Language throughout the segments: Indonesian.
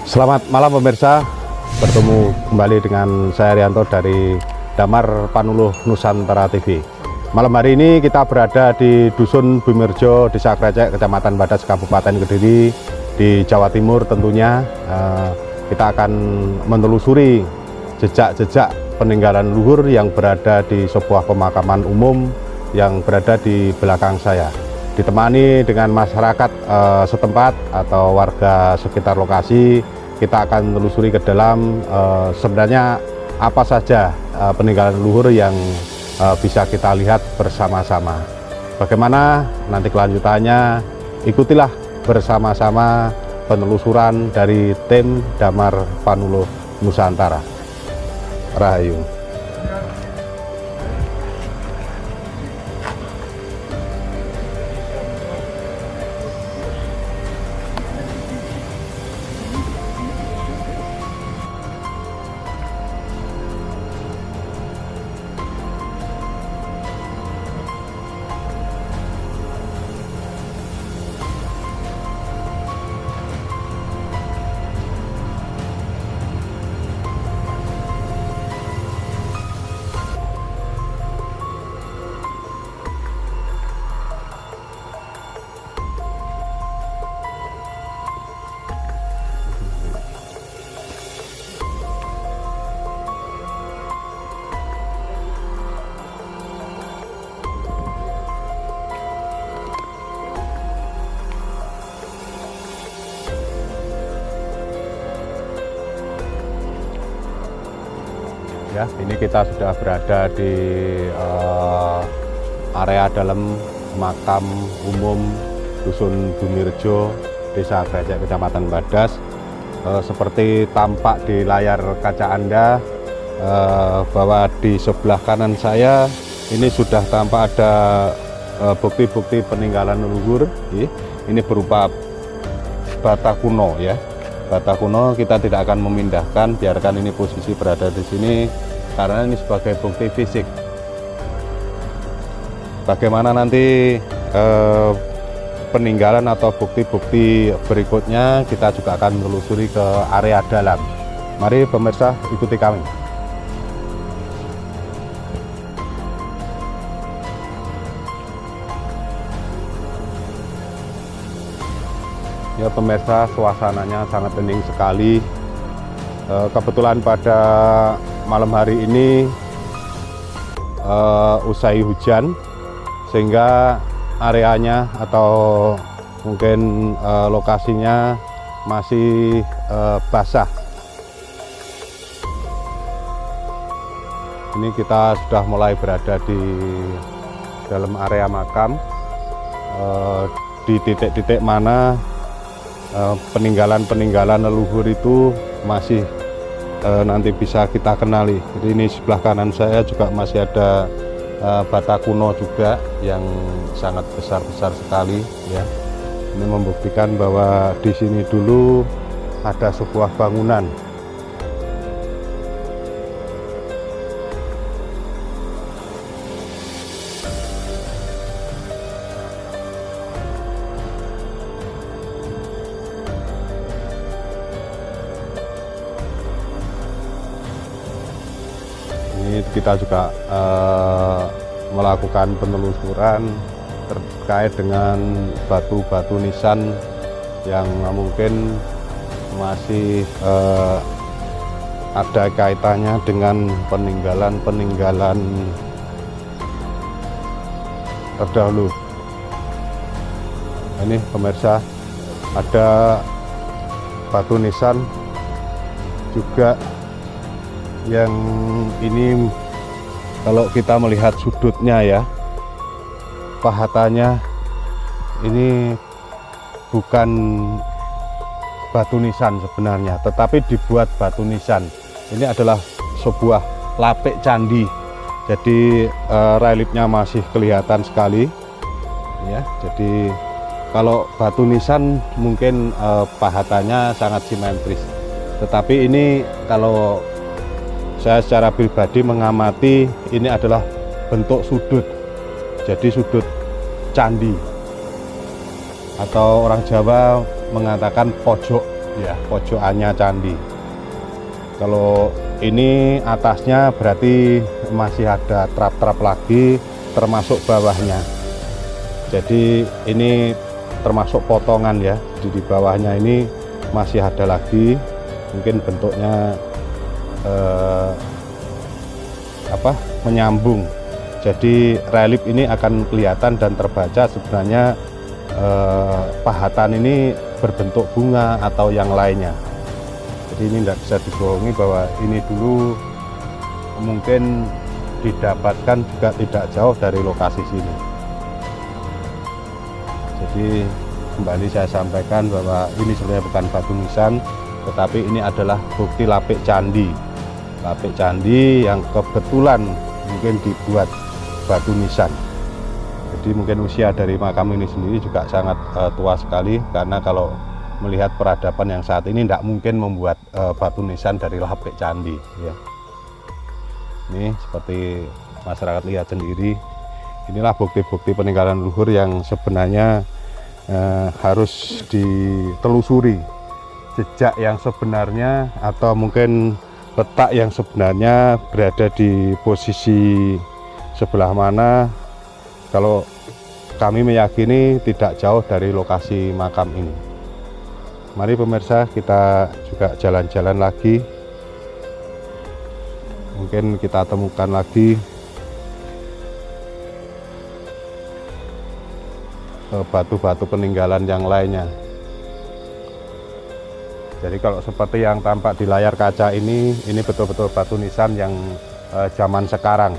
Selamat malam pemirsa, bertemu kembali dengan saya Rianto dari Damar Panuluh Nusantara TV. Malam hari ini kita berada di Dusun Bumirjo, Desa Krecek, Kecamatan Badas, Kabupaten Kediri, di Jawa Timur tentunya. Kita akan menelusuri jejak-jejak peninggalan leluhur yang berada di sebuah pemakaman umum yang berada di belakang saya. Ditemani dengan masyarakat setempat atau warga sekitar lokasi, kita akan menelusuri ke dalam sebenarnya apa saja peninggalan leluhur yang bisa kita lihat bersama-sama. Bagaimana nanti kelanjutannya, ikutilah bersama-sama penelusuran dari tim Damar Panuluh Nusantara. Rahayu. Ya, ini kita sudah berada di area dalam makam umum Dusun Bumirjo, Desa Krecek, Kecamatan Badas. Seperti tampak di layar kaca Anda, bahwa di sebelah kanan saya ini sudah tampak ada bukti-bukti peninggalan leluhur. Ini berupa bata kuno ya. Bata kuno kita tidak akan memindahkan, biarkan ini posisi berada di sini karena ini sebagai bukti fisik. Bagaimana nanti peninggalan atau bukti-bukti berikutnya, kita juga akan menelusuri ke area dalam. Mari pemirsa, ikuti kami. Ya pemirsa, suasananya sangat hening sekali. Kebetulan pada malam hari ini usai hujan, sehingga areanya atau mungkin lokasinya masih basah. Ini kita sudah mulai berada di dalam area makam, di titik-titik mana peninggalan-peninggalan leluhur itu masih nanti bisa kita kenali. Jadi ini sebelah kanan saya juga masih ada bata kuno juga yang sangat besar-besar sekali ya. Ini membuktikan bahwa di sini dulu ada sebuah bangunan. Ini kita juga melakukan penelusuran terkait dengan batu-batu nisan yang mungkin masih ada kaitannya dengan peninggalan-peninggalan terdahulu. Ini pemirsa, ada batu nisan juga yang ini kalau kita melihat sudutnya ya, pahatannya ini bukan batu nisan sebenarnya, tetapi dibuat batu nisan. Ini adalah sebuah lapik candi, jadi reliefnya masih kelihatan sekali ya. Jadi kalau batu nisan mungkin pahatannya sangat simetris, tetapi ini kalau saya secara pribadi mengamati, ini adalah bentuk sudut, jadi sudut candi, atau orang Jawa mengatakan pojok ya, pojokannya candi. Kalau ini atasnya berarti masih ada trap-trap lagi, termasuk bawahnya. Jadi ini termasuk potongan ya. Di bawahnya ini masih ada lagi, mungkin bentuknya menyambung. Jadi relief ini akan kelihatan dan terbaca sebenarnya pahatan ini berbentuk bunga atau yang lainnya. Jadi ini tidak bisa dibohongi bahwa ini dulu mungkin didapatkan juga tidak jauh dari lokasi sini. Jadi kembali saya sampaikan bahwa ini sebenarnya bukan batu nisan, tetapi ini adalah bukti lapik candi. Lapik candi yang kebetulan mungkin dibuat batu nisan. Jadi mungkin usia dari makam ini sendiri juga sangat tua sekali, karena kalau melihat peradaban yang saat ini tidak mungkin membuat batu nisan dari lapik candi ya. Ini seperti masyarakat lihat sendiri, inilah bukti-bukti peninggalan leluhur yang sebenarnya harus ditelusuri jejak yang sebenarnya, atau mungkin letak yang sebenarnya berada di posisi sebelah mana. Kalau kami meyakini tidak jauh dari lokasi makam ini. Mari pemirsa, kita juga jalan-jalan lagi. Mungkin kita temukan lagi batu-batu peninggalan yang lainnya. Jadi kalau seperti yang tampak di layar kaca ini betul-betul batu nisan yang zaman sekarang.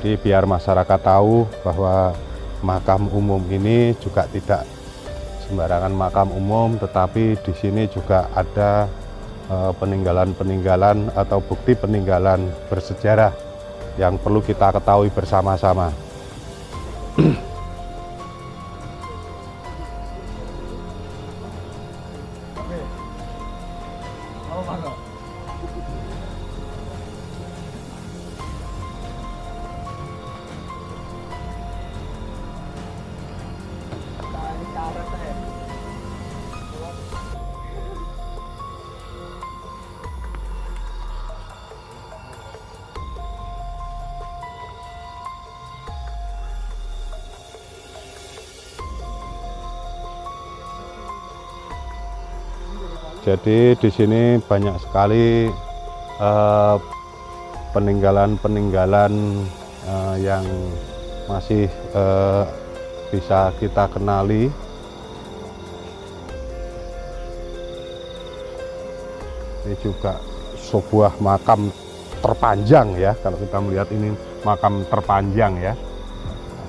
Jadi biar masyarakat tahu bahwa makam umum ini juga tidak sembarangan makam umum, tetapi di sini juga ada peninggalan-peninggalan atau bukti peninggalan bersejarah yang perlu kita ketahui bersama-sama. Jadi di sini banyak sekali peninggalan-peninggalan yang masih bisa kita kenali. Ini juga sebuah makam terpanjang ya, kalau kita melihat ini makam terpanjang ya.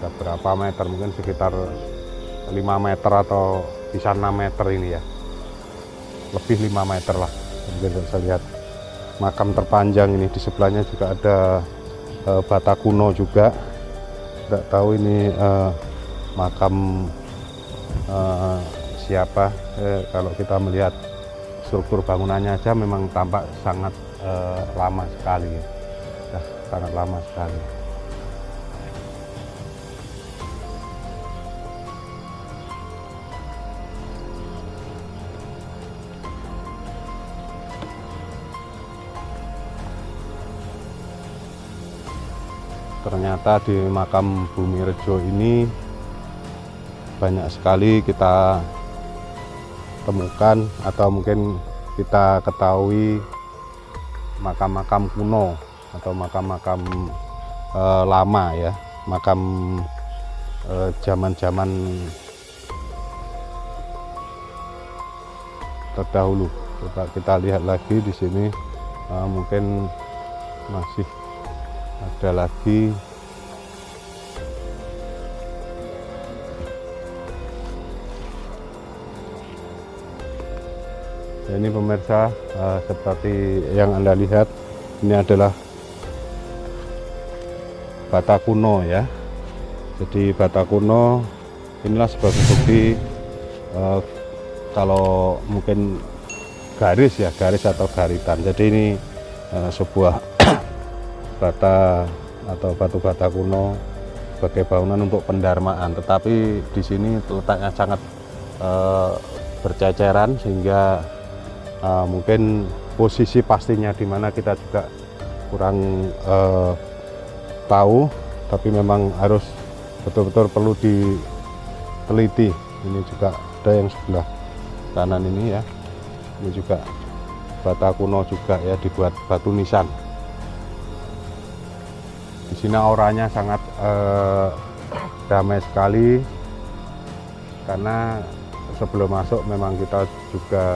Ada berapa meter, mungkin sekitar 5 meter atau bisa 6 meter ini ya. Lebih 5 meter lah, mungkin bisa lihat makam terpanjang ini. Di sebelahnya juga ada bata kuno juga, tidak tahu ini makam siapa. Kalau kita melihat struktur bangunannya aja memang tampak sangat lama sekali ya. Sangat lama sekali. Ternyata di makam Bumirejo ini banyak sekali kita temukan atau mungkin kita ketahui makam-makam kuno atau makam-makam lama ya, makam zaman-zaman terdahulu. Coba kita lihat lagi di sini, mungkin masih ada lagi. Ini pemirsa, seperti yang Anda lihat, ini adalah bata kuno ya. Jadi bata kuno inilah sebagai bukti kalau mungkin garis ya, garis atau garitan. Jadi ini sebuah bata atau batu bata kuno sebagai bangunan untuk pendarmaan, tetapi di sini letaknya sangat berceceran, sehingga mungkin posisi pastinya di mana kita juga kurang tahu, tapi memang harus betul-betul perlu diteliti. Ini juga ada yang sebelah kanan ini ya, ini juga bata kuno juga ya, dibuat batu nisan. Di sini auranya sangat damai sekali, karena sebelum masuk memang kita juga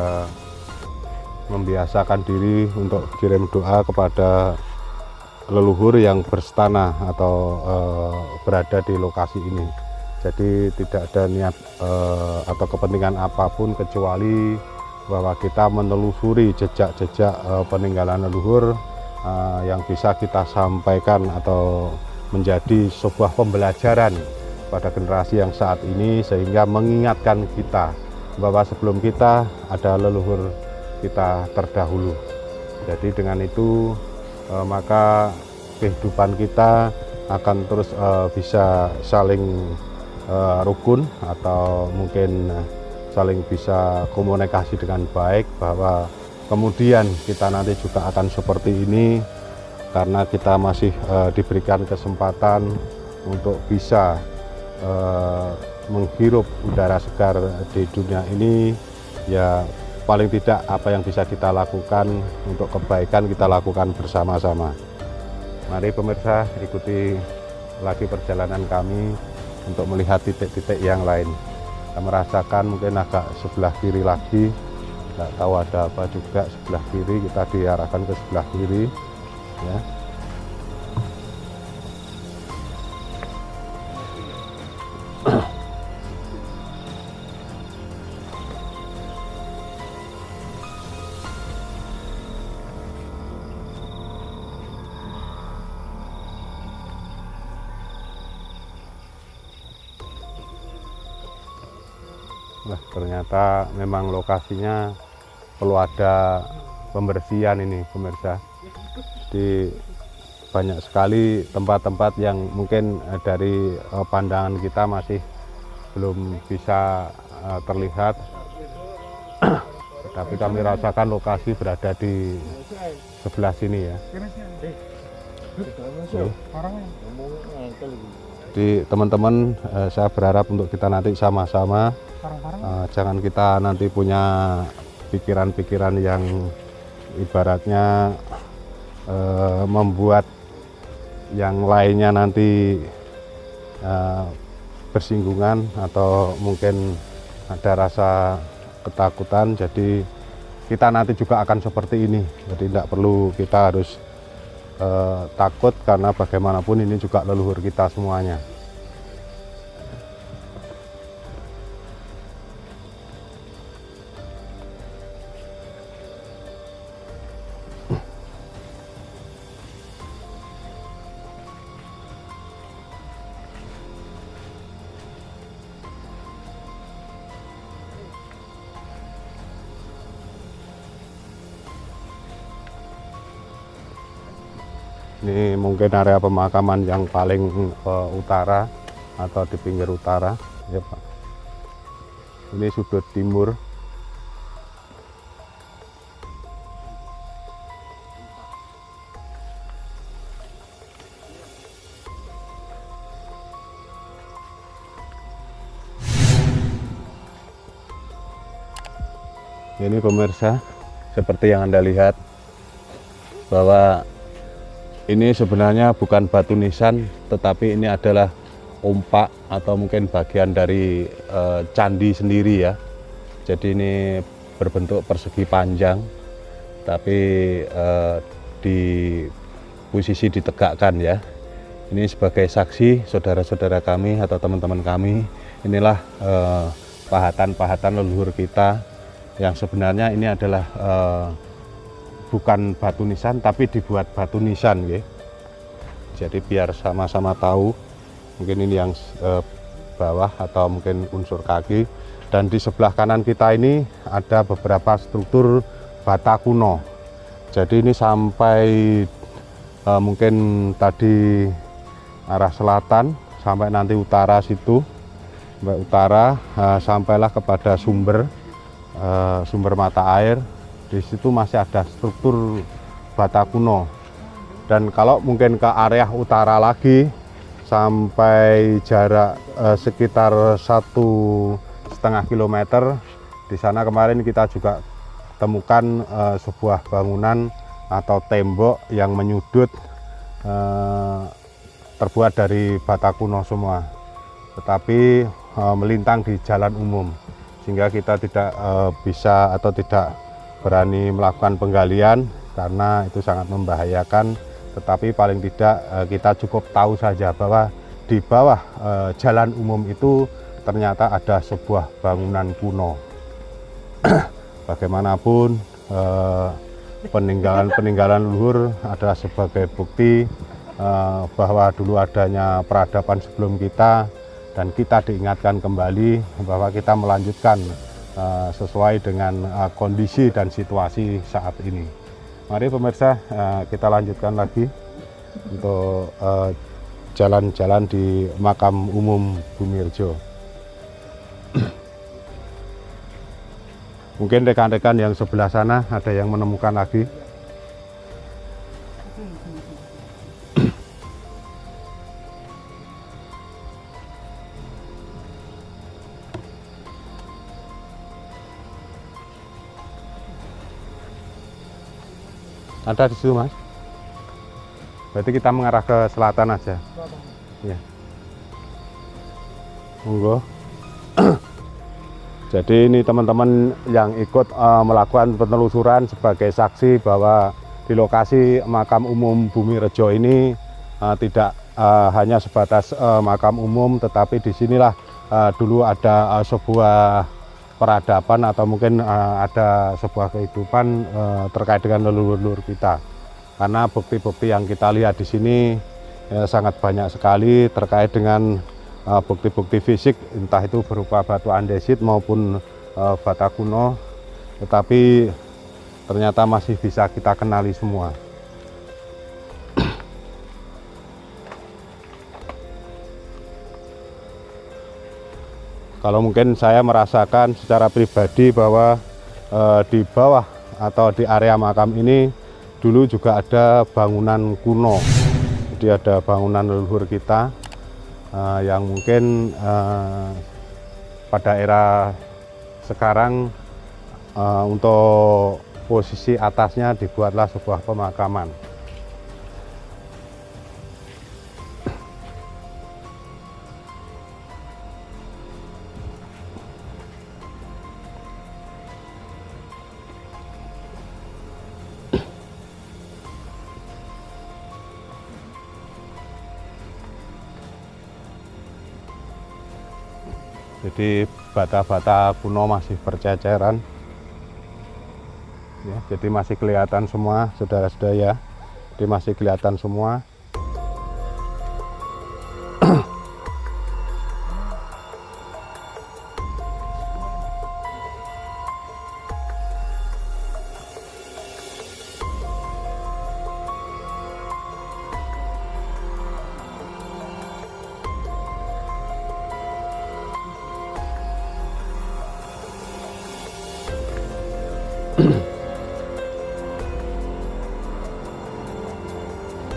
membiasakan diri untuk kirim doa kepada leluhur yang berstana atau berada di lokasi ini. Jadi tidak ada niat atau kepentingan apapun kecuali bahwa kita menelusuri jejak-jejak peninggalan leluhur yang bisa kita sampaikan atau menjadi sebuah pembelajaran pada generasi yang saat ini, sehingga mengingatkan kita bahwa sebelum kita ada leluhur kita terdahulu. Jadi dengan itu maka kehidupan kita akan terus bisa saling rukun, atau mungkin saling bisa komunikasi dengan baik, bahwa kemudian kita nanti juga akan seperti ini karena kita masih diberikan kesempatan untuk bisa menghirup udara segar di dunia ini. Ya paling tidak apa yang bisa kita lakukan untuk kebaikan kita lakukan bersama-sama. Mari pemirsa, ikuti lagi perjalanan kami untuk melihat titik-titik yang lain. Kita merasakan mungkin agak sebelah kiri lagi, nggak tahu ada apa juga sebelah kiri, kita diarahkan ke sebelah kiri ya. Nah, ternyata memang lokasinya perlu ada pembersihan ini pemirsa. Di banyak sekali tempat-tempat yang mungkin dari pandangan kita masih belum bisa terlihat, tapi kami rasakan lokasi berada di sebelah sini ya. Jadi teman-teman, saya berharap untuk kita nanti sama-sama jangan kita nanti punya pikiran-pikiran yang ibaratnya membuat yang lainnya nanti bersinggungan atau mungkin ada rasa ketakutan. Jadi kita nanti juga akan seperti ini, jadi tidak perlu kita harus takut, karena bagaimanapun ini juga leluhur kita semuanya. Ini mungkin area pemakaman yang paling utara atau di pinggir utara ya Pak. Ini sudut timur. Ini pemirsa, seperti yang Anda lihat bahwa ini sebenarnya bukan batu nisan, tetapi ini adalah ompak atau mungkin bagian dari candi sendiri ya. Jadi ini berbentuk persegi panjang, tapi di posisi ditegakkan ya. Ini sebagai saksi saudara-saudara kami atau teman-teman kami, inilah pahatan-pahatan leluhur kita yang sebenarnya ini adalah bukan batu nisan tapi dibuat batu nisan ya. Jadi biar sama-sama tahu, mungkin ini yang bawah atau mungkin unsur kaki, dan di sebelah kanan kita ini ada beberapa struktur bata kuno. Jadi ini sampai mungkin tadi arah selatan sampai nanti utara situ, sampai utara, sampailah kepada sumber mata air. Di situ masih ada struktur bata kuno. Dan kalau mungkin ke area utara lagi sampai jarak sekitar 1,5 kilometer, di sana kemarin kita juga temukan sebuah bangunan atau tembok yang menyudut, terbuat dari bata kuno semua, tetapi melintang di jalan umum, sehingga kita tidak bisa atau tidak berani melakukan penggalian karena itu sangat membahayakan. Tetapi paling tidak kita cukup tahu saja bahwa di bawah jalan umum itu ternyata ada sebuah bangunan kuno. Bagaimanapun peninggalan leluhur adalah sebagai bukti bahwa dulu adanya peradaban sebelum kita, dan kita diingatkan kembali bahwa kita melanjutkan sesuai dengan kondisi dan situasi saat ini. Mari pemirsa, kita lanjutkan lagi untuk jalan-jalan di makam umum Bumirejo. Mungkin rekan-rekan yang sebelah sana ada yang menemukan lagi. Ada di situ, Mas. Berarti kita mengarah ke selatan aja. Ya. Monggo. Jadi ini teman-teman yang ikut melakukan penelusuran sebagai saksi bahwa di lokasi makam umum Bumirejo ini tidak hanya sebatas makam umum, tetapi disinilah dulu ada sebuah peradaban atau mungkin ada sebuah kehidupan terkait dengan leluhur kita. Karena bukti-bukti yang kita lihat di sini sangat banyak sekali terkait dengan bukti-bukti fisik, entah itu berupa batu andesit maupun bata kuno, tetapi ternyata masih bisa kita kenali semua. Kalau mungkin saya merasakan secara pribadi bahwa di bawah atau di area makam ini dulu juga ada bangunan kuno. Jadi ada bangunan leluhur kita yang mungkin pada era sekarang untuk posisi atasnya dibuatlah sebuah pemakaman. Jadi bata-bata kuno masih berceceran, ya, jadi masih kelihatan semua, saudara-saudara ya. Jadi masih kelihatan semua.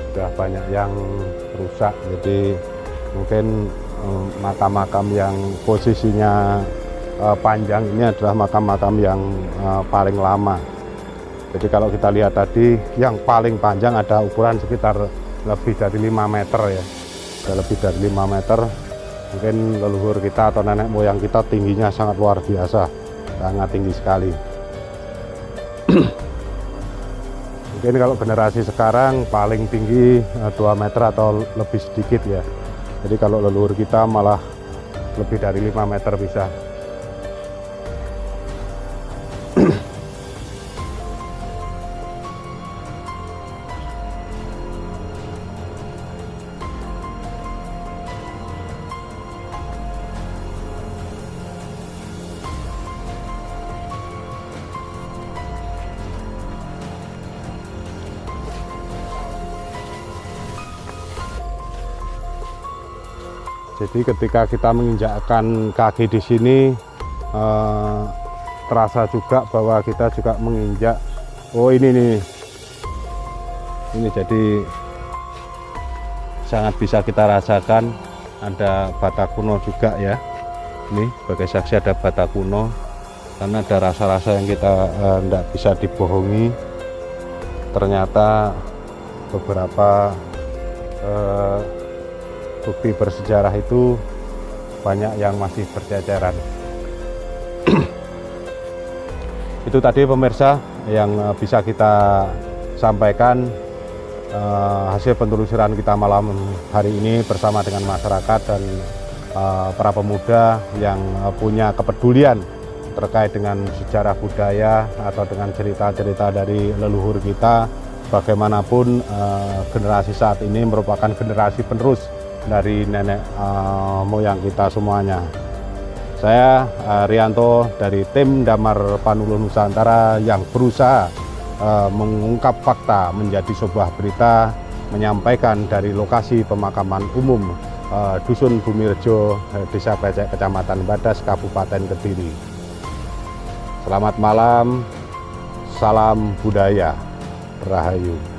Sudah banyak yang rusak, jadi mungkin makam-makam yang posisinya panjang ini adalah makam-makam yang paling lama. Jadi kalau kita lihat tadi yang paling panjang ada ukuran sekitar lebih dari 5 meter ya, sudah lebih dari 5 meter. Mungkin leluhur kita atau nenek moyang kita tingginya sangat luar biasa, sangat tinggi sekali. Mungkin kalau generasi sekarang paling tinggi 2 meter atau lebih sedikit ya. Jadi kalau leluhur kita malah lebih dari 5 meter bisa. Jadi ketika kita menginjakkan kaki di sini, terasa juga bahwa kita juga menginjak. Oh ini nih, ini jadi sangat bisa kita rasakan. Ada bata kuno juga ya. Ini sebagai saksi ada bata kuno, karena ada rasa-rasa yang kita tidak bisa dibohongi. Ternyata beberapa bukti bersejarah itu banyak yang masih berceceran. Itu tadi pemirsa yang bisa kita sampaikan hasil penelusuran kita malam hari ini bersama dengan masyarakat dan para pemuda yang punya kepedulian terkait dengan sejarah budaya atau dengan cerita-cerita dari leluhur kita. Bagaimanapun generasi saat ini merupakan generasi penerus dari nenek moyang kita semuanya. Saya Rianto dari tim Damar Panuluh Nusantara yang berusaha mengungkap fakta menjadi sebuah berita, menyampaikan dari lokasi pemakaman umum Dusun Bumirejo, Desa Krecek, Kecamatan Badas, Kabupaten Kediri. Selamat malam, salam budaya, Rahayu.